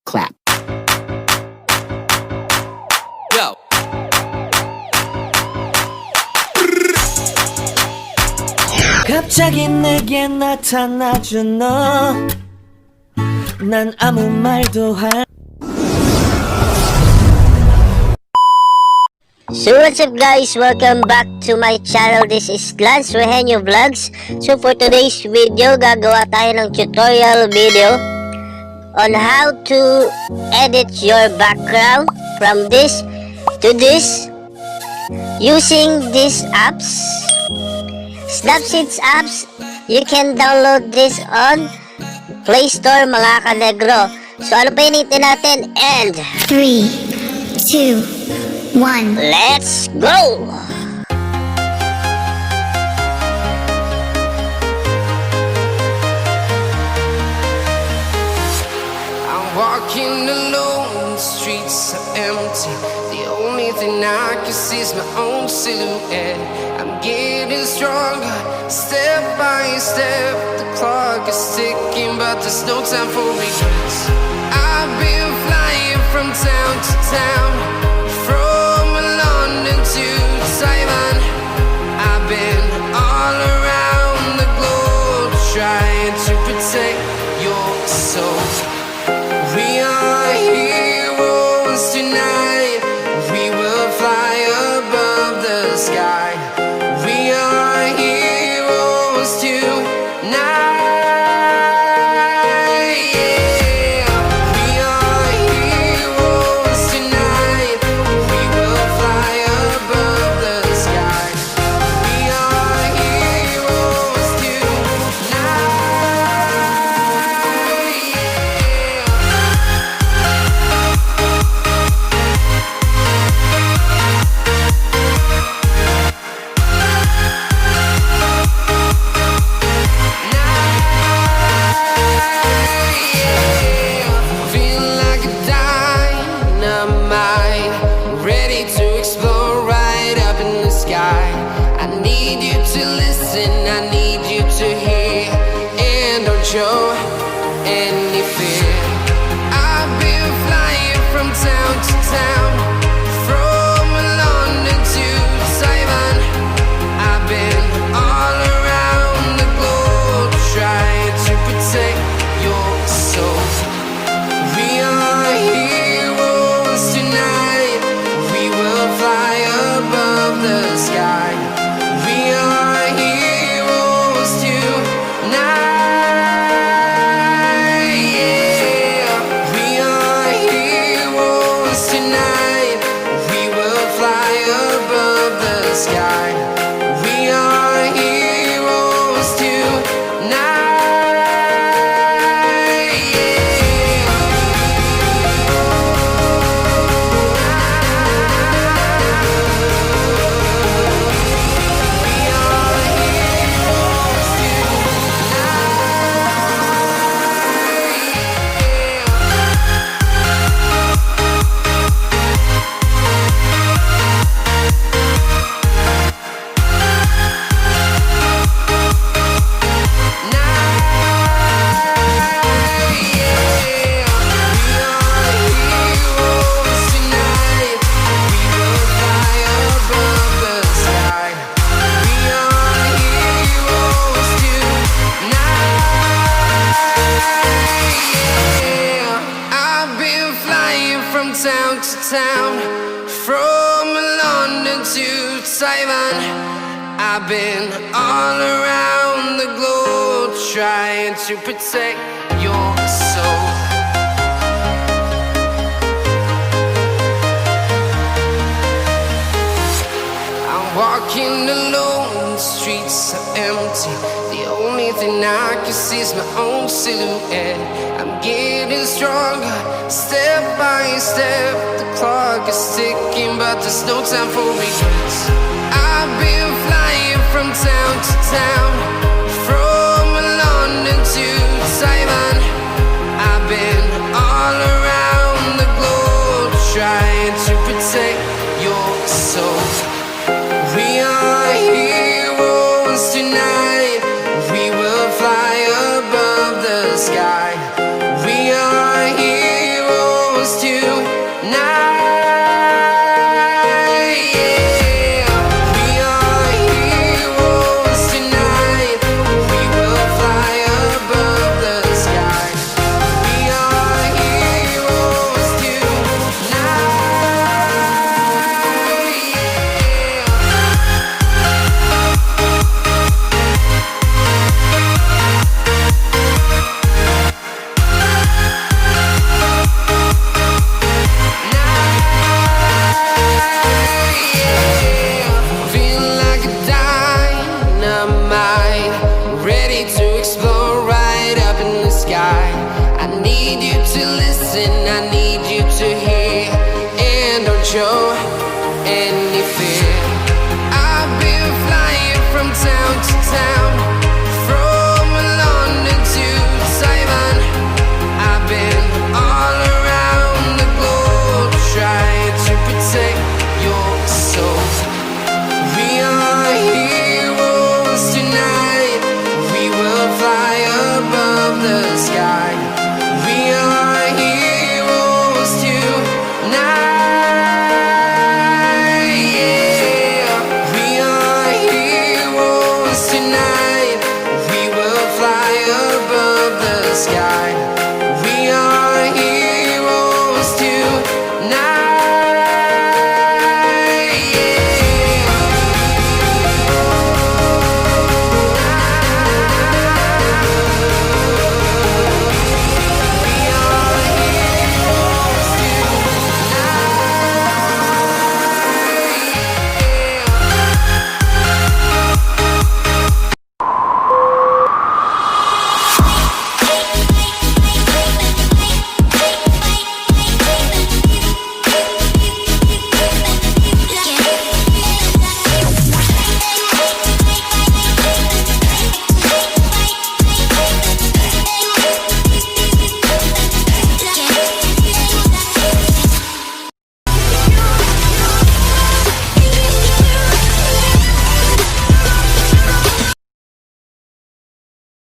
clap. Yo. 갑자기 내게 나타나준 너, 난 아무 말도 할. So what's up guys, welcome back to my channel. This is Lance Rehenyo Vlogs. So for today's video, gagawa tayo ng tutorial video on how to edit your background from this to this using these apps, Snapseeds apps. You can download this on Play Store mga kanegro. So ano pa initin natin? And 3, 2, 1. let's go! I'm walking alone, the streets are empty. The only thing I can see is my own silhouette. I'm getting stronger, step by step. The clock is ticking, but there's no time for regrets. I've been flying from town to town, from London to Taiwan. I've been all around the globe, trying to protect your soul. We are heroes tonight. We will fly above the sky. We are heroes tonight. Yeah. We are heroes tonight. We will fly above the sky. We are heroes tonight. Feeling like a dynamite, ready to explore right up in the sky. I need you to listen, I need you to hear, and don't show any fear. I've been flying from town to town, from London to Taiwan. I've been all around the globe, trying to protect your soul. We are heroes tonight. We will fly above the sky. We are heroes tonight. Yeah. We are heroes tonight. We will fly above the sky. We are heroes tonight. Town to town, from London to Taiwan. I've been all around the globe, trying to protect your soul. I'm walking alone, the streets are empty. The only thing I can see is my own silhouette. I'm getting stronger, step by step. The clock is ticking, but there's no time for regrets. I've been flying from town to town, from London to Taiwan. I've been all around the globe, trying to protect your soul. We are heroes tonight. We will fly above the sky. We are heroes. tonight. Yeah, we are heroes tonight. We will fly above the sky. We are heroes tonight. Feel like a dynamite, ready to explore right up in the sky. I need you to listen, I need